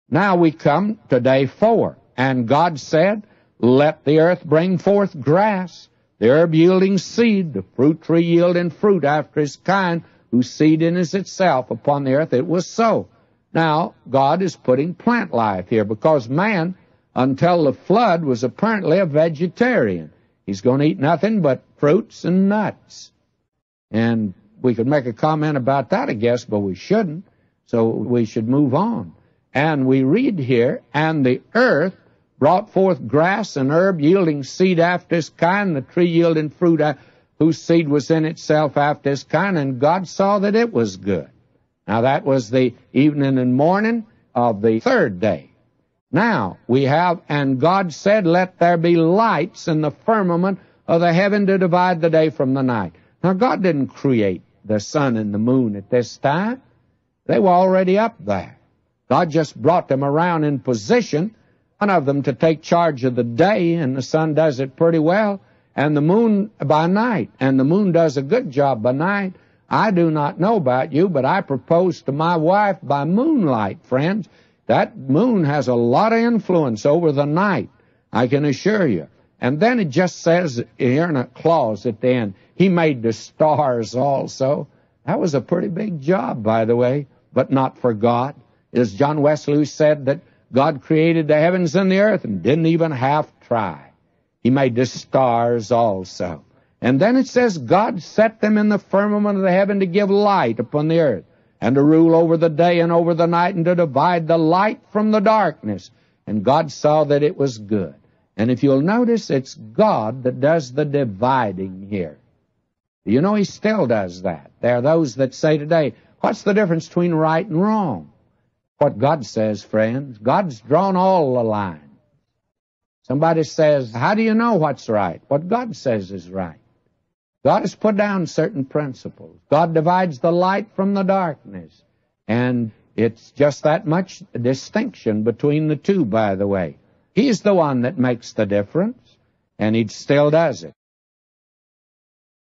Now we come to day 4. And God said, let the earth bring forth grass, the herb yielding seed, the fruit tree yielding fruit after his kind, whose seed is itself upon the earth. It was so. Now, God is putting plant life here because man, until the flood, was apparently a vegetarian. He's going to eat nothing but fruits and nuts. And we could make a comment about that, I guess, but we shouldn't. So we should move on. And we read here, and the earth brought forth grass and herb yielding seed after his kind, the tree yielding fruit whose seed was in itself after his kind, and God saw that it was good. Now that was the evening and morning of the 3rd day. Now we have, and God said, let there be lights in the firmament of the heaven to divide the day from the night. Now God didn't create the sun and the moon at this time. They were already up there. God just brought them around in position, one of them to take charge of the day, and the sun does it pretty well, and the moon by night, and the moon does a good job by night. I do not know about you, but I proposed to my wife by moonlight, friends. That moon has a lot of influence over the night, I can assure you. And then it just says here in a clause at the end, he made the stars also. That was a pretty big job, by the way, but not for God. As John Wesley said that God created the heavens and the earth and didn't even half try. He made the stars also. And then it says, God set them in the firmament of the heaven to give light upon the earth, and to rule over the day and over the night, and to divide the light from the darkness. And God saw that it was good. And if you'll notice, it's God that does the dividing here. You know, he still does that. There are those that say today, what's the difference between right and wrong? What God says, friends, God's drawn all the lines. Somebody says, how do you know what's right? What God says is right. God has put down certain principles. God divides the light from the darkness. And it's just that much distinction between the two, by the way. He's the one that makes the difference, and he still does it.